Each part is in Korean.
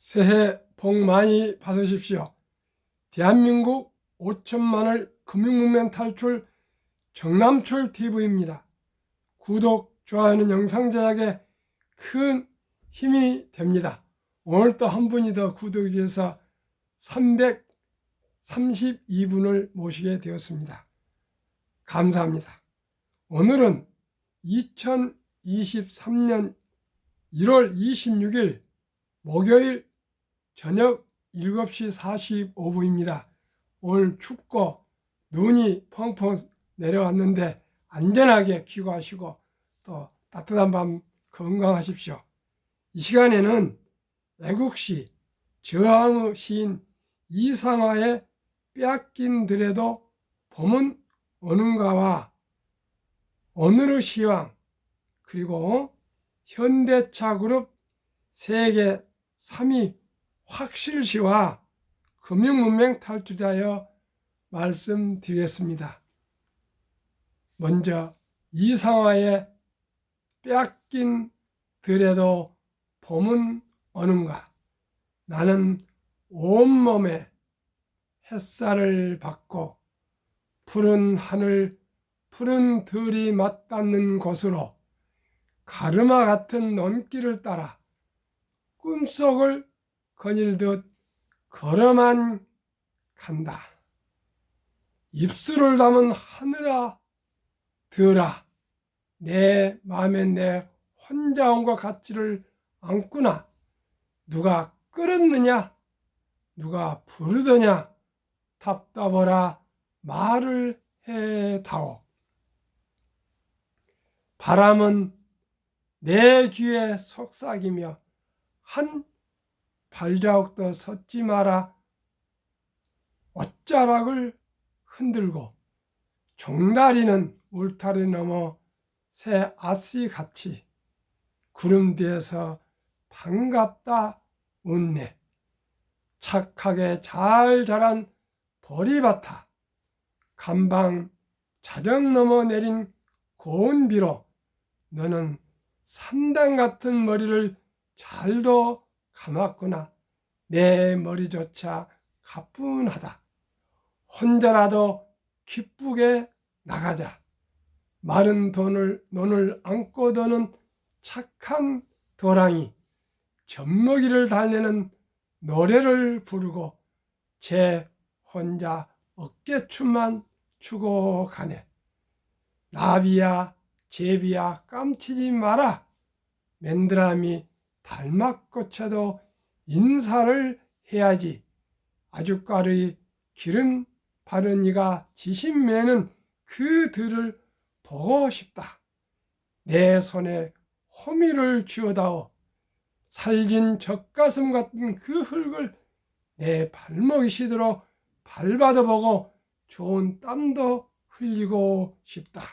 새해 복 많이 받으십시오. 대한민국 5천만을 금융문맹 탈출 정남출 TV입니다. 구독, 좋아요는 영상 제작에 큰 힘이 됩니다. 오늘 또 한 분이 더 구독을 위해서 332분을 모시게 되었습니다. 감사합니다. 오늘은 2023년 1월 26일 목요일 저녁 7시 45분입니다. 오늘 춥고 눈이 펑펑 내려왔는데 안전하게 귀가하시고 또 따뜻한 밤 건강하십시오. 이 시간에는 애국시 저항의 시인 이상화의 빼앗긴 들에도 봄은 오는가와 오늘의 시황, 그리고 현대차 그룹 세계 3위 확실시와 금융문맹 탈출하여 말씀드리겠습니다. 먼저 이상화의 빼앗긴 들에도 봄은 오는가. 나는 온몸에 햇살을 받고 푸른 하늘, 푸른 들이 맞닿는 곳으로 가르마 같은 논길을 따라 꿈속을 거닐듯 걸어만 간다. 입술을 담은 하늘아 들아, 내 맘에 내 혼자 온과 같지를 않구나. 누가 끌었느냐, 누가 부르더냐, 답답하라 말을 해다오. 바람은 내 귀에 속삭이며 한 발자국도 섰지 마라 옷자락을 흔들고, 종다리는 울타리 넘어 새 아씨같이 구름 뒤에서 반갑다 웃네. 착하게 잘 자란 보리밭아, 감방 자정 넘어 내린 고운 비로 너는 산당 같은 머리를 잘도 감았구나. 내 머리조차 가뿐하다. 혼자라도 기쁘게 나가자. 마른 논을 안고 도는 착한 도랑이 젖먹이를 달래는 노래를 부르고 제 혼자 어깨춤만 추고 가네. 나비야 제비야 깜치지 마라. 맨드라미 달막꽃에도 인사를 해야지. 아주까리 기름 바른 이가 지신매는 그 들을 보고 싶다. 내 손에 호미를 쥐어다오. 살진 젖가슴 같은 그 흙을 내 발목이 시들어 밟아도 보고 좋은 땀도 흘리고 싶다.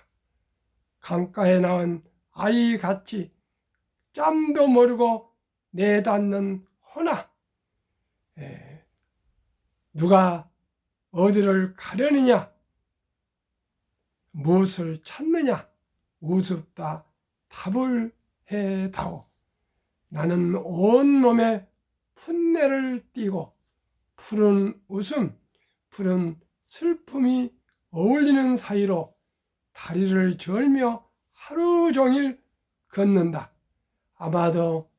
강가에 나온 아이같이 짬도 모르고 내닫는 호나. 누가 어디를 가려느냐, 무엇을 찾느냐, 우습다 답을 해다오. 나는 온몸에 풋내를 띠고 푸른 웃음, 푸른 슬픔이 어울리는 사이로 다리를 절며 하루 종일 걷는다. 아마도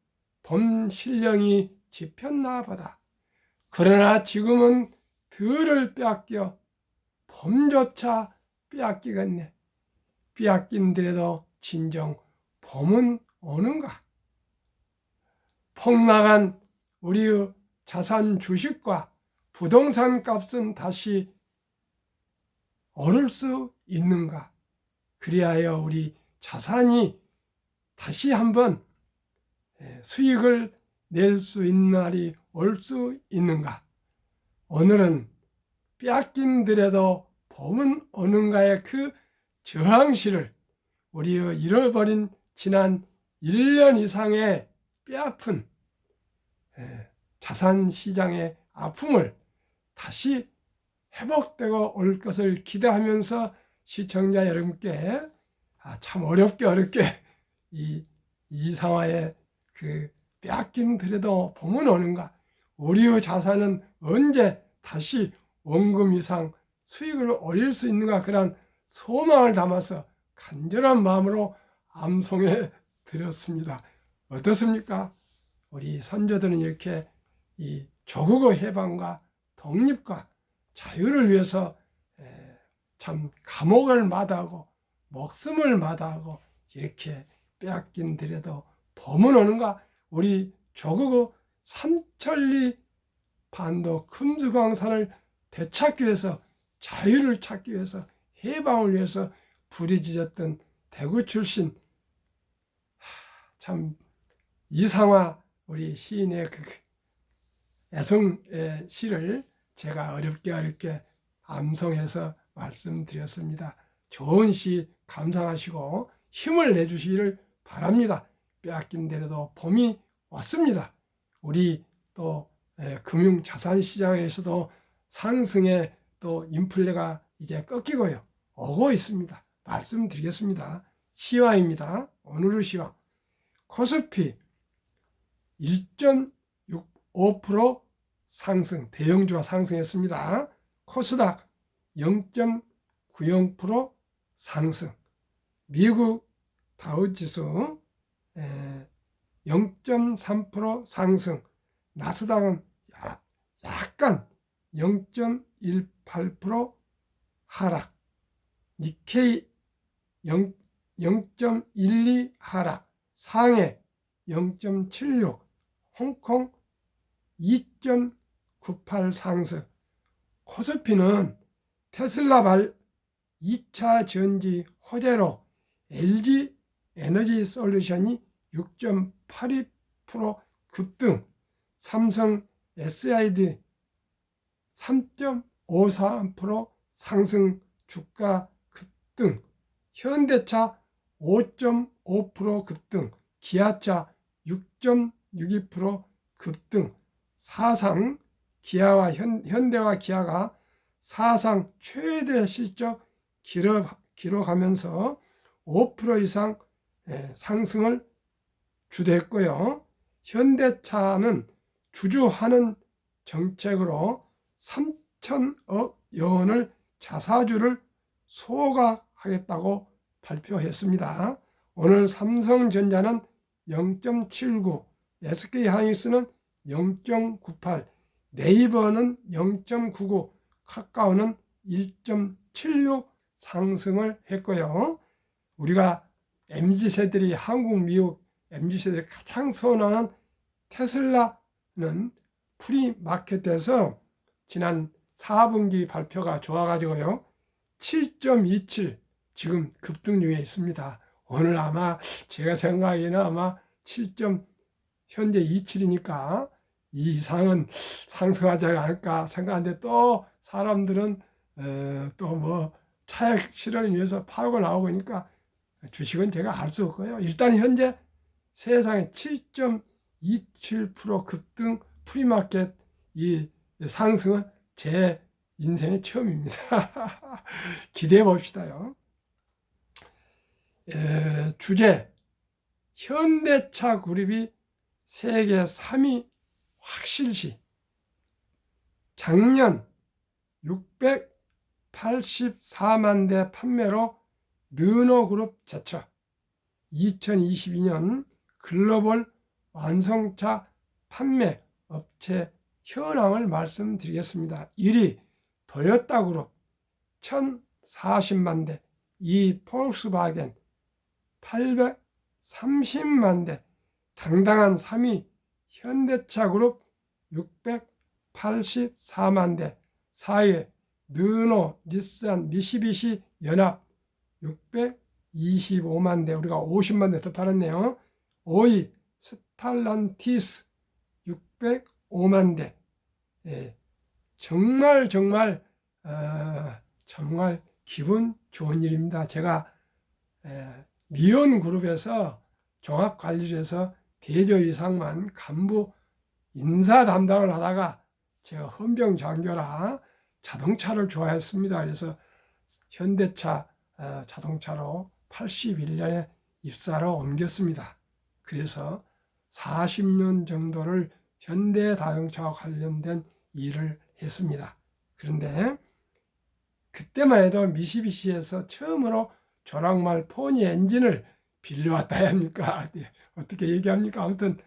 봄 신령이 집혔나 보다. 그러나 지금은 들을 빼앗겨 봄조차 빼앗기겠네. 빼앗긴 들에도 진정 봄은 오는가. 폭락한 우리의 자산 주식과 부동산 값은 다시 오를 수 있는가. 그리하여 우리 자산이 다시 한번 수익을 낼 수 있는 날이 올 수 있는가. 오늘은 빼앗긴 들에도 봄은 오는가의 그 저항시를 우리의 잃어버린 지난 1년 이상의 빼앗은 자산시장의 아픔을 다시 회복되고 올 것을 기대하면서 시청자 여러분께 참 어렵게 이 이상화의 그 빼앗긴 들에도 봄은 오는가, 우리의 자산은 언제 다시 원금 이상 수익을 올릴 수 있는가, 그런 소망을 담아서 간절한 마음으로 암송해 드렸습니다. 어떻습니까? 우리 선조들은 이렇게 이 조국의 해방과 독립과 자유를 위해서 참 감옥을 마다하고 목숨을 마다하고 이렇게 빼앗긴 들여도 범은 오는가, 우리 조국의 삼천리 반도 금수강산을 되찾기 위해서, 자유를 찾기 위해서, 해방을 위해서 부르짖었던 대구 출신 참 이상화 우리 시인의 그 애송의 시를 제가 어렵게 암송해서 말씀드렸습니다. 좋은 시 감상하시고 힘을 내주시기를 바랍니다. 빼앗긴 대로도 봄이 왔습니다. 우리 또 금융자산시장에서도 상승의 또 인플레가 이제 꺾이고요. 오고 있습니다. 말씀드리겠습니다. 시황입니다. 오늘의 시황. 코스피 1.65% 상승, 대형주가 상승했습니다. 코스닥 0.90% 상승, 미국 다우지수 0.3% 상승, 나스닥은 약간 0.18% 하락, 니케이 0.12 하락, 상해 0.76, 홍콩 2.98 상승. 코스피는 테슬라발 2차 전지 호재로 LG 에너지 솔루션이 6.82% 급등, 삼성 SID 3.53% 상승 주가 급등, 현대차 5.5% 급등, 기아차 6.62% 급등. 사상 기아와 현대와 기아가 사상 최대 실적 기록하면서 5% 이상 상승을 주도했고요. 현대차는 주주환원 정책으로 3천억 원을 자사주를 소각하겠다고 발표했습니다. 오늘 삼성전자는 0.79, SK하이닉스는 0.98, 네이버는 0.99, 카카오는 1.76 상승을 했고요. 우리가 MZ세들이, 한국, 미국 MZ세들이 가장 선호하는 테슬라는 프리마켓에서 지난 4분기 발표가 좋아가지고요, 7.27 지금 급등 중에 있습니다. 오늘 아마 제가 생각에는 아마 7. 현재 27이니까 이 이상은 상승하지 않을까 생각하는데, 또 사람들은 또 뭐 차익 실현을 위해서 팔고 나오고 있으니까 주식은 제가 알 수 없고요. 일단 현재 세상에 7.27% 급등 프리마켓 이 상승은 제 인생의 처음입니다. 기대해 봅시다요. 주제, 현대차 그룹이 세계 3위 확실시. 작년 684만 대 판매로 르노그룹 제쳐. 2022년 글로벌 완성차 판매 업체 현황을 말씀드리겠습니다. 1위 도요타그룹 1040만 대, 2위 폴kswagen 830만 대, 당당한 3위 현대차그룹 684만 대, 4위 르노, 닛산, 미쓰비시 연합 625만 대, 우리가 50만 대 더 팔았네요. 5위 스탈란티스 605만 대. 정말 기분 좋은 일입니다. 제가 미온그룹에서 종합관리실에서 대저이상만 간부 인사 담당을 하다가 제가 헌병장교라 자동차를 좋아했습니다. 그래서 현대차 자동차로 81년에 입사로 옮겼습니다. 그래서 40년 정도를 현대 자동차와 관련된 일을 했습니다. 그런데 그때만 해도 미쓰비시에서 처음으로 조랑말 포니 엔진을 빌려왔다 합니까? 어떻게 얘기합니까? 아무튼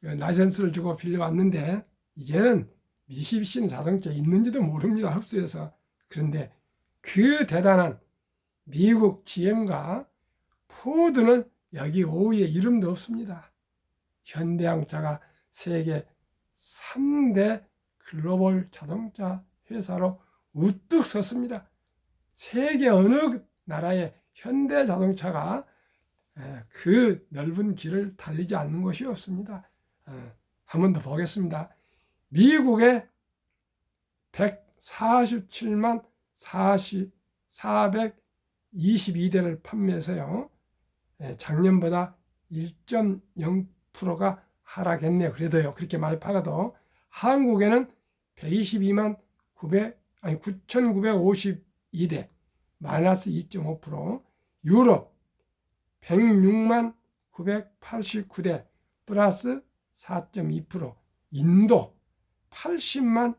라이센스를 주고 빌려왔는데 이제는 미쓰비시는 자동차 있는지도 모릅니다. 흡수해서. 그런데 그 대단한 미국 GM과 포드는 여기 5위에 이름도 없습니다. 현대자동차가 세계 3대 글로벌 자동차 회사로 우뚝 섰습니다. 세계 어느 나라에 현대자동차가 그 넓은 길을 달리지 않는 곳이 없습니다. 한 번 더 보겠습니다. 미국의 147만 422대를 판매해서요. 작년보다 1.0%가 하락했네요. 그래도요. 그렇게 많이 팔아도 한국에는 122만 9,952대 마이너스 2.5%, 유럽 106만 989대 플러스 4.2%, 인도 80만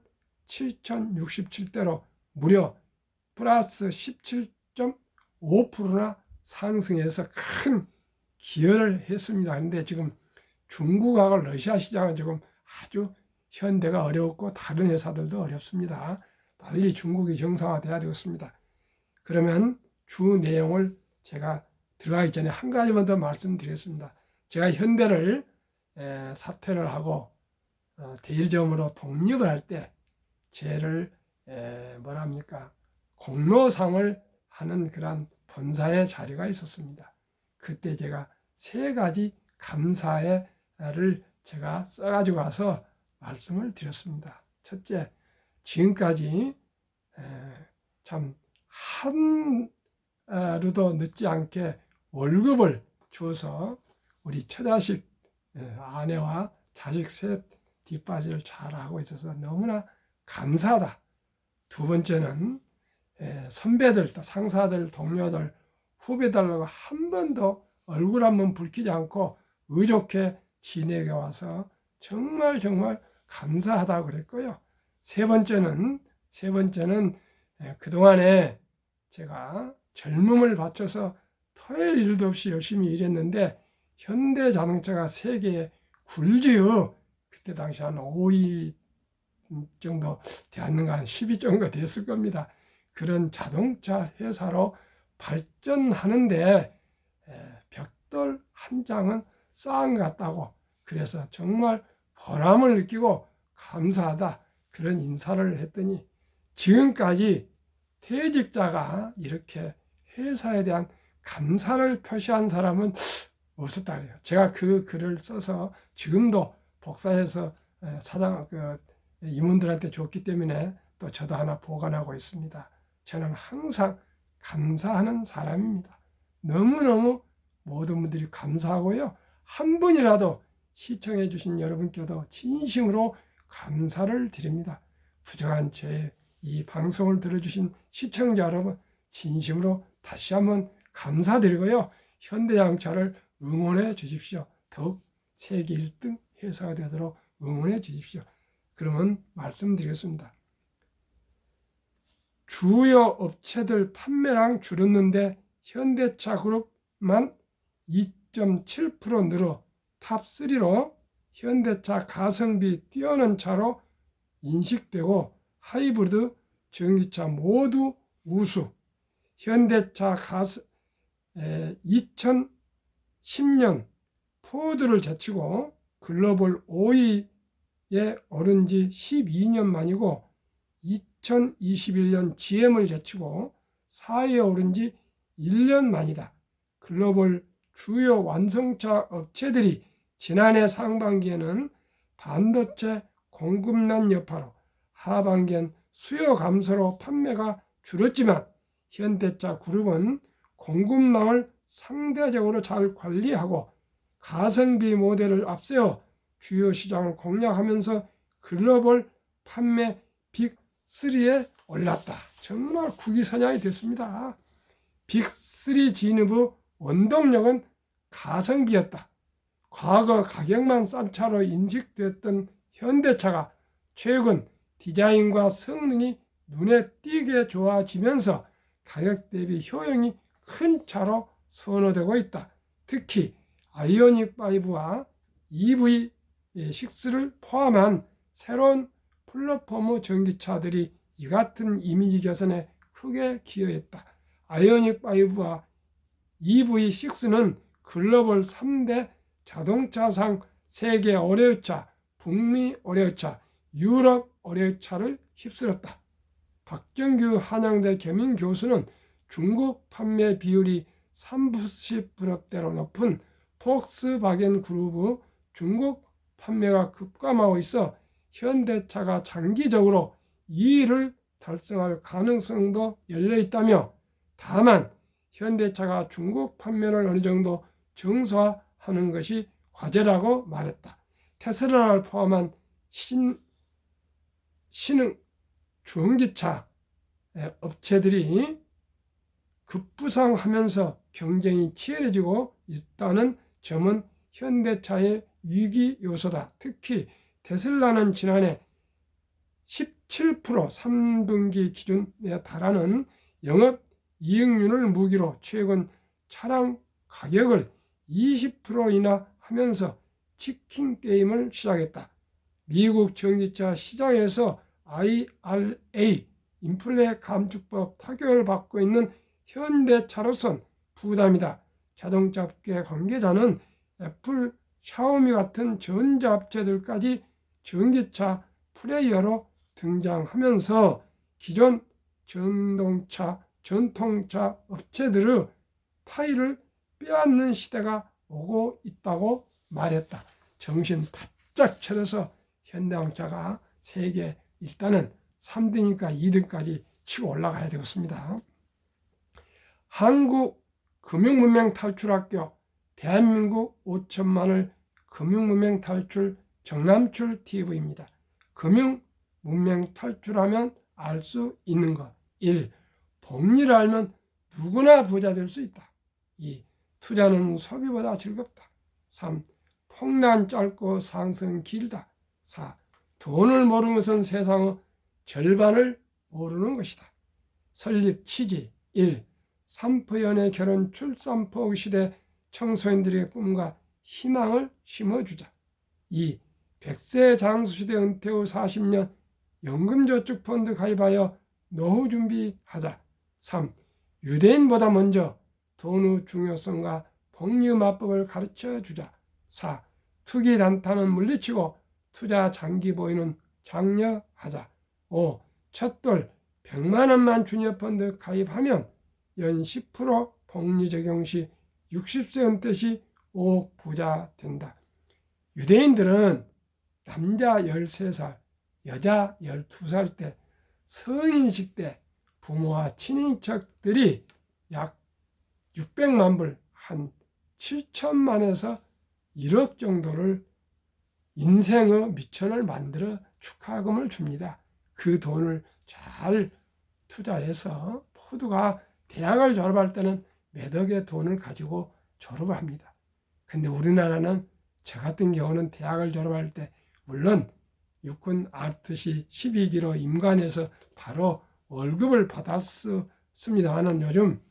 7,067대로 무려 플러스 17.5%나 상승해서 큰 기여를 했습니다. 그런데 지금 중국하고 러시아 시장은 지금 아주 현대가 어렵고 다른 회사들도 어렵습니다. 빨리 중국이 정상화돼야 되겠습니다. 그러면 주 내용을 제가 들어가기 전에 한 가지만 더 말씀드리겠습니다. 제가 현대를 사퇴를 하고 대리점으로 독립을 할 때 쟤를 공로상을 하는 그런 본사의 자리가 있었습니다. 그때 제가 3가지 감사를 제가 써가지고 와서 말씀을 드렸습니다. 첫째, 지금까지 참 하루도 늦지 않게 월급을 줘서 우리 처자식 아내와 자식 셋 뒷바지를 잘하고 있어서 너무나 감사하다. 두 번째는 선배들, 상사들, 동료들, 후배들하고 한 번도 얼굴 한번 붉히지 않고 의좋게 지내게 와서 정말 감사하다고 그랬고요. 세 번째는 그동안에 제가 젊음을 바쳐서 토요일 일도 없이 열심히 일했는데 현대자동차가 세계에 굴지요. 그때 당시 한 5위 정도 되었는가, 한 10위 정도 됐을 겁니다. 그런 자동차 회사로 발전하는데 벽돌 한 장은 쌓은 것 같다고, 그래서 정말 보람을 느끼고 감사하다, 그런 인사를 했더니 지금까지 퇴직자가 이렇게 회사에 대한 감사를 표시한 사람은 없었다 그래요. 제가 그 글을 써서 지금도 복사해서 임원들한테 줬기 때문에 또 저도 하나 보관하고 있습니다. 저는 항상 감사하는 사람입니다. 너무너무 모든 분들이 감사하고요. 한 분이라도 시청해 주신 여러분께도 진심으로 감사를 드립니다. 부족한 제 이 방송을 들어주신 시청자 여러분, 진심으로 다시 한번 감사드리고요. 현대자동차를 응원해 주십시오. 더욱 세계 1등 회사가 되도록 응원해 주십시오. 그러면 말씀드리겠습니다. 주요 업체들 판매량 줄었는데 현대차 그룹만 2.7% 늘어 탑3로 현대차 가성비 뛰어난 차로 인식되고 하이브리드, 전기차 모두 우수. 현대차 2010년 포드를 제치고 글로벌 5위에 오른 지 12년 만이고 2021년 GM을 제치고 4위에 오른 지 1년 만이다. 글로벌 주요 완성차 업체들이 지난해 상반기에는 반도체 공급난 여파로, 하반기엔 수요 감소로 판매가 줄었지만 현대차 그룹은 공급망을 상대적으로 잘 관리하고 가성비 모델을 앞세워 주요 시장을 공략하면서 글로벌 판매 빅3에 올랐다. 정말 국위선양이 됐습니다. 빅3 진입의 원동력은 가성비였다. 과거 가격만 싼 차로 인식됐던 현대차가 최근 디자인과 성능이 눈에 띄게 좋아지면서 가격 대비 효용이 큰 차로 선호되고 있다. 특히 아이오닉5와 EV6를 포함한 새로운 플랫폼 전기차들이 이 같은 이미지 개선에 크게 기여했다. 아이오닉5와 EV6는 글로벌 3대 자동차상 세계 올해차, 북미 올해차, 유럽 올해차를 휩쓸었다. 박정규 한양대 겸임교수는 중국 판매 비율이 30%대로 높은 폭스바겐 그룹의 중국 판매가 급감하고 있어 현대차가 장기적으로 2위를 달성할 가능성도 열려있다며, 다만 현대차가 중국 판매를 어느 정도 정서화하는 것이 과제라고 말했다. 테슬라를 포함한 신흥 전기차 업체들이 급부상하면서 경쟁이 치열해지고 있다는 점은 현대차의 위기 요소다. 특히 테슬라는 지난해 17% 3분기 기준에 달하는 영업이익률을 무기로 최근 차량 가격을 20% 인하하면서 치킨 게임을 시작했다. 미국 전기차 시장에서 IRA 인플레 감축법 타격을 받고 있는 현대차로선 부담이다. 자동차업계 관계자는 애플, 샤오미 같은 전자업체들까지 전기차 플레이어로 등장하면서 기존 전통차 업체들의 파일을 빼앗는 시대가 오고 있다고 말했다. 정신 바짝 차려서 현대자동차가 세계 일단은 3등이니까 2등까지 치고 올라가야 되겠습니다. 한국 금융문명 탈출학교 대한민국 5천만을 금융문명 탈출 정남출 TV입니다. 금융문명 탈출하면 알 수 있는 것. 1. 법리를 알면 누구나 부자 될 수 있다. 2. 투자는 소비보다 즐겁다. 3. 폭란 짧고 상승 길다. 4. 돈을 모르는 것은 세상의 절반을 모르는 것이다. 설립 취지. 1. 삼포연애 결혼 출산포 시대 청소년들의 꿈과 희망을 심어주자. 2. 100세 장수시대 은퇴 후 40년 연금저축펀드 가입하여 노후 준비하자. 3. 유대인보다 먼저 돈의 중요성과 복리마법을 가르쳐주자. 4. 투기 단타는 물리치고 투자 장기 보유는 장려하자. 5. 첫돌 100만 원만 주녀펀드 가입하면 연 10% 복리 적용 시 60세 은퇴 시 5억 부자 된다. 유대인들은 남자 13살, 여자 12살 때 성인식 때 부모와 친인척들이 약 600만 불, 한 7천만에서 1억 정도를 인생의 미천을 만들어 축하금을 줍니다. 그 돈을 잘 투자해서 모두가 대학을 졸업할 때는 몇 억의 돈을 가지고 졸업을 합니다. 근데 우리나라는 저 같은 경우는 대학을 졸업할 때 물론 육군 ROTC 12기로 임관해서 바로 월급을 받았습니다만 요즘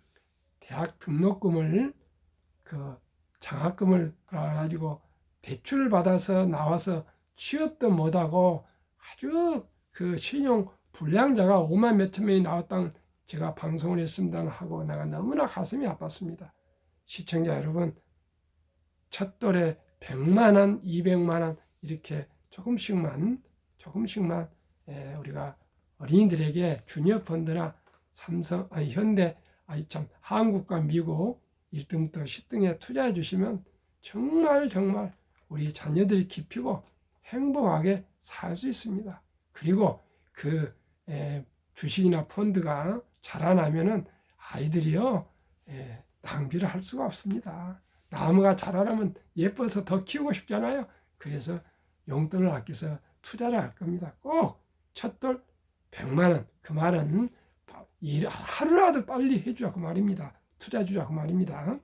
대학 등록금을 장학금을 가지고 대출을 받아서 나와서 취업도 못하고 아주 신용 불량자가 5만 몇천 명이 나왔다는 제가 방송을 했습니다 하고 내가 너무나 가슴이 아팠습니다. 시청자 여러분, 첫돌에 100만 원, 200만 원 이렇게 조금씩만 우리가 어린이들에게 주니어펀드나 현대, 한국과 미국 1등부터 10등에 투자해 주시면 정말 우리 자녀들이 기피고 행복하게 살 수 있습니다. 그리고 주식이나 펀드가 자라나면은 아이들이요 낭비를 할 수가 없습니다. 나무가 자라나면 예뻐서 더 키우고 싶잖아요. 그래서 용돈을 아껴서 투자를 할 겁니다. 꼭 첫돌 100만 원, 그 말은 하루라도 빨리 해주자 그 말입니다. 투자해 주자 그 말입니다.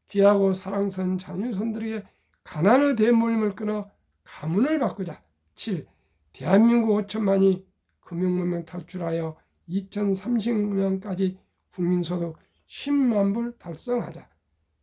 귀하고 사랑스러운 자녀손들에게 가난의 대물림을 끊어 가문을 바꾸자. 7. 대한민국 5천만이 금융문명 탈출하여 2030년까지 국민소득 10만 불 달성하자.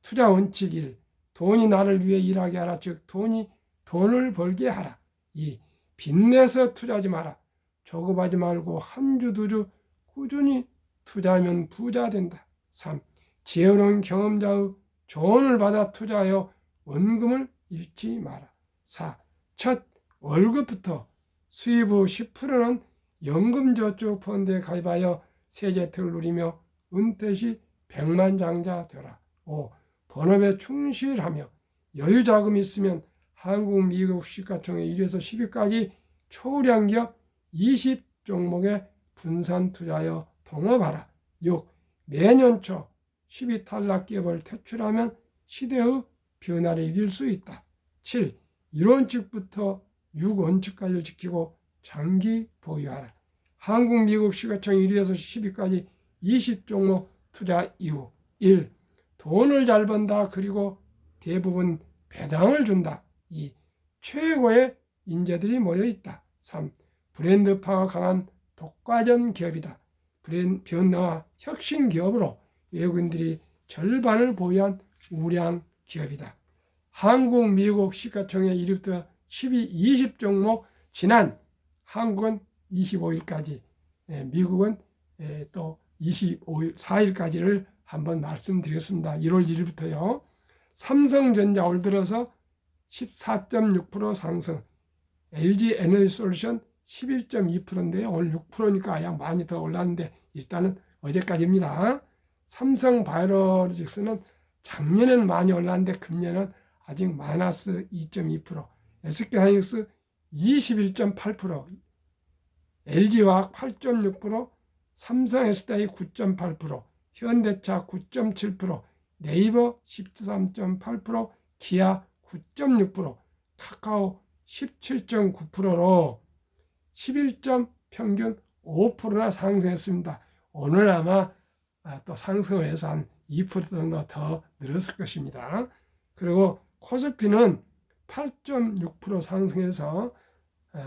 투자 원칙 1. 돈이 나를 위해 일하게 하라. 즉 돈이 돈을 벌게 하라. 2. 빚내서 투자하지 마라. 조급하지 말고 한 주 두 주 꾸준히 투자하면 부자 된다. 3. 지혜로운 경험자의 조언을 받아 투자하여 원금을 잃지 마라. 4. 첫 월급부터 수입 후 10%는 연금저축펀드에 가입하여 세제 혜택을 누리며 은퇴 시 백만장자 되라. 5. 본업에 충실하며 여유 자금이 있으면 한국, 미국 시가총액 1위에서 10위까지 초우량 기업 20종목에 분산 투자하여 동업하라. 6. 매년 초 10위 탈락 기업을 퇴출하면 시대의 변화를 이길 수 있다. 7. 1원칙부터 6원칙까지를 지키고 장기 보유하라. 한국, 미국 시가총액 1위에서 10위까지 20종목 투자 이후. 1. 돈을 잘 번다. 그리고 대부분 배당을 준다. 2. 최고의 인재들이 모여있다. 3. 브랜드파가 강한 독과점 기업이다. 변화와 혁신 기업으로 외국인들이 절반을 보유한 우량 기업이다. 한국, 미국 시가총액 1위부터 10위 20종목 지난 한국은 25일까지, 미국은 또 25일, 4일까지를 한번 말씀드리겠습니다. 1월 1일부터요. 삼성전자 올 들어서 14.6% 상승, LG 에너지솔루션 11.2%인데요. 오늘 6%니까 약 많이 더 올랐는데 일단은 어제까지입니다. 삼성바이오로직스는 작년에는 많이 올랐는데 금년은 아직 마이너스 2.2%, SK하이닉스 21.8%, LG화학 8.6%, 삼성SDI 9.8%, 현대차 9.7%, 네이버 13.8%, 기아 9.6%, 카카오 17.9%로 11점 평균 5%나 상승했습니다. 오늘 아마 또 상승을 해서 한 2% 정도 더 늘었을 것입니다. 그리고 코스피는 8.6% 상승해서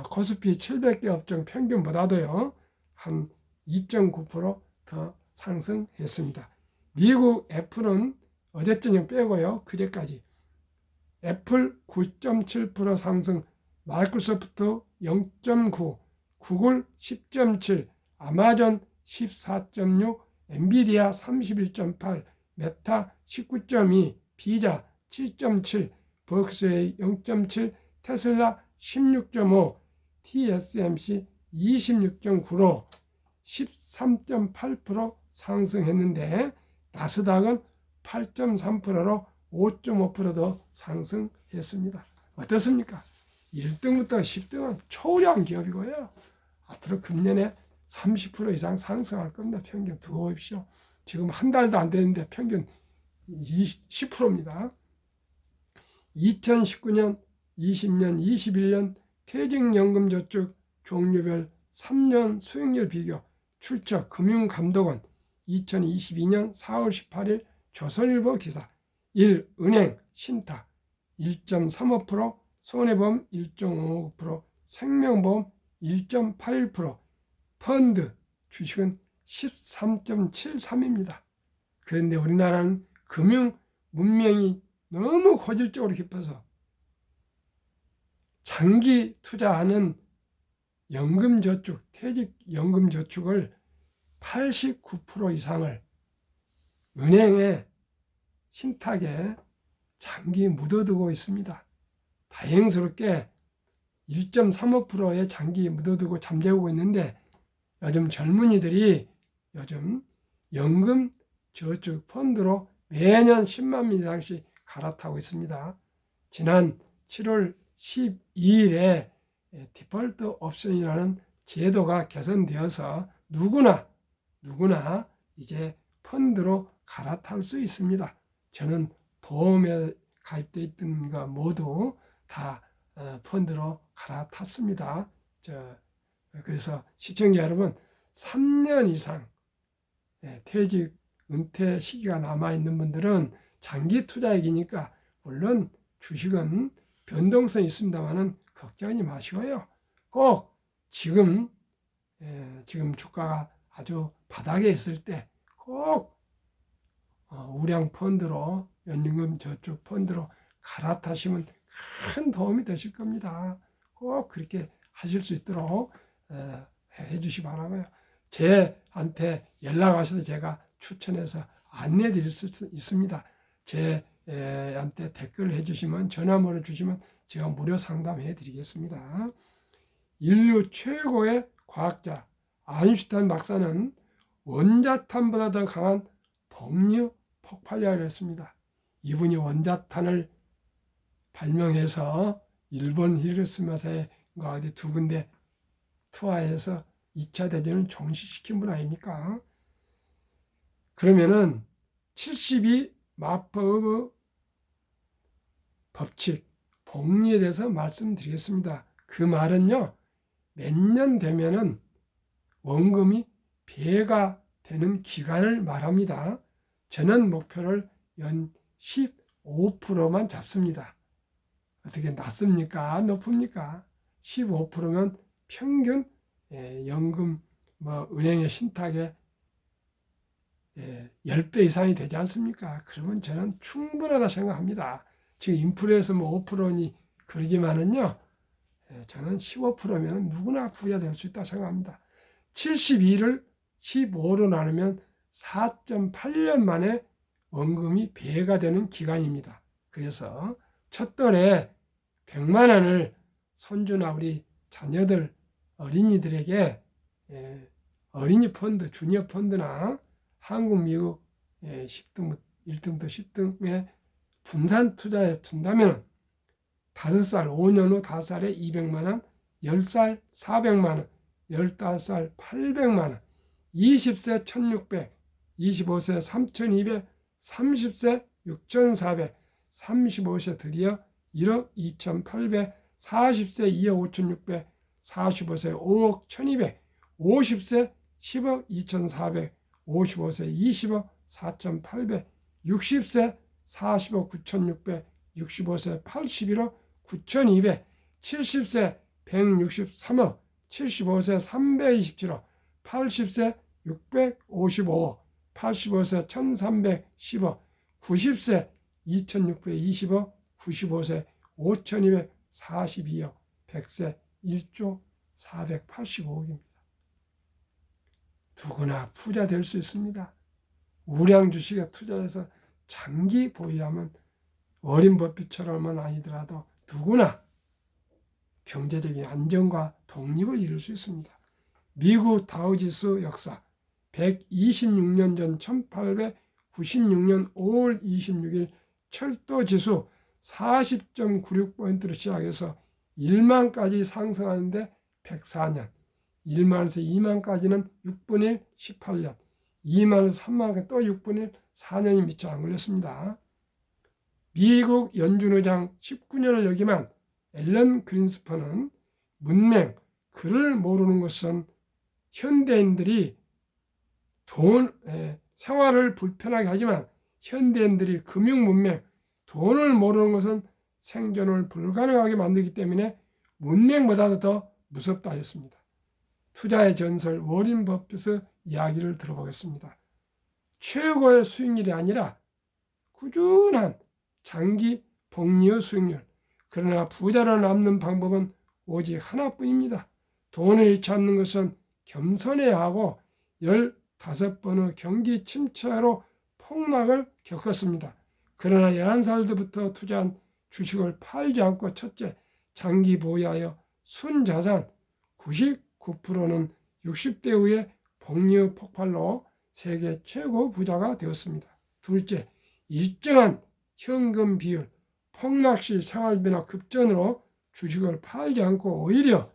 코스피 700개 업종 평균보다도요 한 2.9% 더 상승했습니다. 미국 애플은 어제 저녁 빼고요 그제까지 애플 9.7% 상승, 마이크로소프트 0.9, 구글 10.7, 아마존 14.6, 엔비디아 31.8, 메타 19.2, 비자 7.7, 버크스웨이 0.7, 테슬라 16.5, TSMC 26.9로 13.8% 상승했는데 나스닥은 8.3%로 5.5% 더 상승했습니다. 어떻습니까? 1등부터 10등은 초우량 기업이고요. 앞으로 금년에 30% 이상 상승할 겁니다. 평균 두고 보십시오. 지금 한 달도 안 되는데 평균 10%입니다. 2019년, 20년, 21년 퇴직연금저축 종류별 3년 수익률 비교 출처 금융감독원 2022년 4월 18일 조선일보 기사 1. 은행 신탁 1.35%, 손해보험 1.55%, 생명보험 1.81%, 펀드 주식은 13.73입니다. 그런데 우리나라는 금융 문명이 너무 고질적으로 깊어서 장기 투자하는 연금저축, 퇴직연금저축을 89% 이상을 은행에 신탁에 장기 묻어두고 있습니다. 다행스럽게 1.35%의 장기 묻어두고 잠재우고 있는데 요즘 젊은이들이 요즘 연금 저축 펀드로 매년 10만 원 이상씩 갈아타고 있습니다. 지난 7월 12일에 디폴트 옵션이라는 제도가 개선되어서 누구나 이제 펀드로 갈아탈 수 있습니다. 저는 보험에 가입되어 있던 거 모두 다 펀드로 갈아탔습니다. 그래서 시청자 여러분 3년 이상 퇴직 은퇴 시기가 남아있는 분들은 장기 투자액이니까 물론 주식은 변동성이 있습니다만은 걱정하지 마시고요. 꼭 지금 주가가 아주 바닥에 있을 때 꼭 우량 펀드로 연금 저축 펀드로 갈아타시면 큰 도움이 되실 겁니다. 꼭 그렇게 하실 수 있도록 해주시기 바라고요. 제한테 연락하셔도 제가 추천해서 안내해 드릴 수 있습니다. 제한테 댓글 해주시면 전화번호 주시면 제가 무료 상담해 드리겠습니다. 인류 최고의 과학자 아인슈타인 박사는 원자탄보다 더 강한 복류 폭발력을 했습니다. 이분이 원자탄을 발명해서 일본 히로시마사과 어디 두 군데 투하해서 2차 대전을 종식시킨 분 아닙니까? 그러면은 72 마법의 법칙, 복리에 대해서 말씀드리겠습니다. 그 말은요, 몇 년 되면은 원금이 배가 되는 기간을 말합니다. 저는 목표를 연 15%만 잡습니다. 어떻게 낮습니까? 높습니까? 15%면 평균 연금 은행의 신탁의 10배 이상이 되지 않습니까? 그러면 저는 충분하다 생각합니다. 지금 인플레에서 5%니 그러지만은요, 저는 15%면 누구나 부자 될 수 있다 생각합니다. 72를 15로 나누면 4.8년 만에 원금이 배가 되는 기간입니다. 그래서 첫돌에 100만 원을 손주나 우리 자녀들, 어린이들에게 어린이 펀드, 주니어 펀드나 한국, 미국 10등, 1등부터 10등에 분산 투자에 둔다면 5살, 5년 후 5살에 200만 원, 10살 400만 원, 15살 800만 원, 20세 1600, 25세 3200, 30세 6400, 35세 드디어 1억 2800, 40세 2억 5600, 45세 5억 1200, 50세 10억 2400, 55세 20억 4800, 60세 40억 9600, 65세 81억 9200, 70세 163억, 75세 327억, 80세 655억, 85세 1310억, 90세 2620억, 95세 5242억, 100세 1조 485억입니다. 누구나 부자 될 수 있습니다. 우량 주식에 투자해서 장기 보유하면 워렌 버핏처럼은 아니더라도 누구나 경제적인 안정과 독립을 이룰 수 있습니다. 미국 다우지수 역사 126년 전 1896년 5월 26일 철도지수 40.96포인트로 시작해서 1만까지 상승하는데 104년, 1만에서 2만까지는 6분의 1, 18년, 2만에서 3만까지 또 6분의 1, 4년이 미처 안 걸렸습니다. 미국 연준의장 19년을 역임한 앨런 그린스펀은 문맹, 글을 모르는 것은 현대인들이 생활을 불편하게 하지만 현대인들이 금융 문맹, 돈을 모르는 것은 생존을 불가능하게 만들기 때문에 문맹보다도 더 무섭다 했습니다. 투자의 전설 워렌 버핏의 이야기를 들어보겠습니다. 최고의 수익률이 아니라 꾸준한 장기 복리의 수익률, 그러나 부자로 남는 방법은 오직 하나뿐입니다. 돈을 잃지 않는 것은 겸손해야 하고 15번의 경기 침체로 폭락을 겪었습니다. 그러나 11살 때부터 투자한 주식을 팔지 않고 첫째, 장기 보유하여 순자산 99%는 60대 후에 복리 폭발로 세계 최고 부자가 되었습니다. 둘째, 일정한 현금 비율, 폭락시 생활비나 급전으로 주식을 팔지 않고 오히려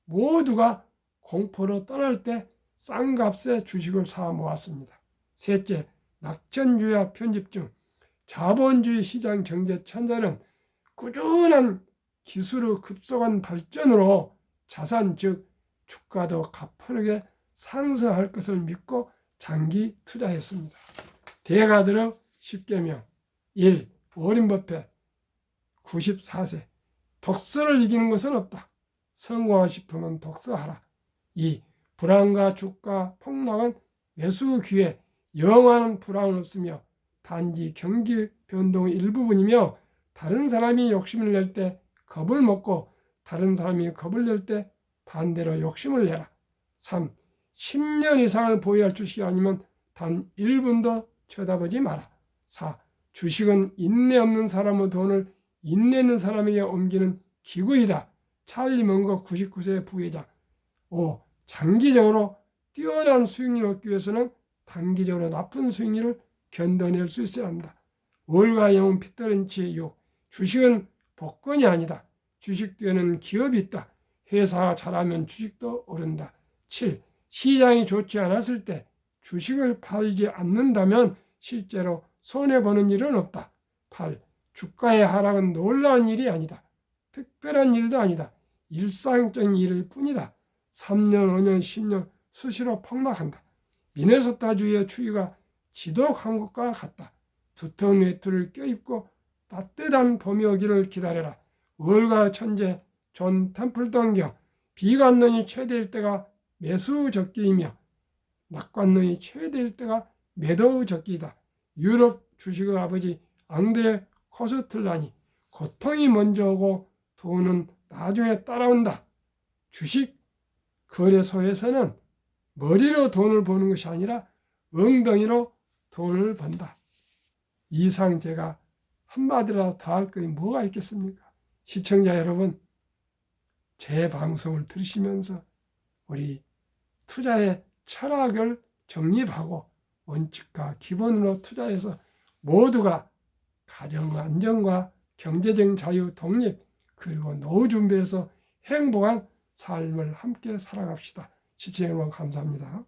모두가 공포로 떠날 때 싼 값에 주식을 사 모았습니다. 셋째, 낙천주의와 편집증, 자본주의 시장 경제 천재는 꾸준한 기술의 급속한 발전으로 자산 즉 주가도 가파르게 상승할 것을 믿고 장기 투자했습니다. 대가들의 10계명 1. 워린 버핏 94세. 독서를 이기는 것은 없다. 성공하고 싶으면 독서하라. 2. 불안과 주가 폭락은 매수 기회, 영원한 불안은 없으며 단지 경기 변동의 일부분이며 다른 사람이 욕심을 낼 때 겁을 먹고 다른 사람이 겁을 낼 때 반대로 욕심을 내라. 3. 10년 이상을 보유할 주식이 아니면 단 1분도 쳐다보지 마라. 4. 주식은 인내 없는 사람의 돈을 인내 있는 사람에게 옮기는 기구이다. 찰리 먼거 99세 부회장. 5. 장기적으로 뛰어난 수익률을 얻기 위해서는 단기적으로 나쁜 수익률을 견뎌낼 수 있어야 한다. 월가 영웅 피터 린치 6. 주식은 복권이 아니다. 주식 뒤에는 기업이 있다. 회사가 잘하면 주식도 오른다. 7. 시장이 좋지 않았을 때 주식을 팔지 않는다면 실제로 손해보는 일은 없다. 8. 주가의 하락은 놀라운 일이 아니다. 특별한 일도 아니다. 일상적인 일일 뿐이다. 3년, 5년, 10년 수시로 폭락한다. 미네소타주의 추위가 지독한 것과 같다. 두터운 외투를 껴입고 따뜻한 봄이 오기를 기다려라. 월가 천재 존 템플턴경. 비관론이 최대일 때가 매수 적기이며 낙관론이 최대일 때가 매도 적기이다. 유럽 주식의 아버지 앙드레 코스틀란이 고통이 먼저 오고 돈은 나중에 따라온다. 주식 거래소에서는 머리로 돈을 버는 것이 아니라 엉덩이로 돈을 번다. 이상 제가 한마디라도 더 할 것이 뭐가 있겠습니까? 시청자 여러분, 제 방송을 들으시면서 우리 투자의 철학을 정립하고 원칙과 기본으로 투자해서 모두가 가정 안정과 경제적 자유 독립 그리고 노후 준비해서 행복한 삶을 함께 살아갑시다. 시청해 주셔서 감사합니다.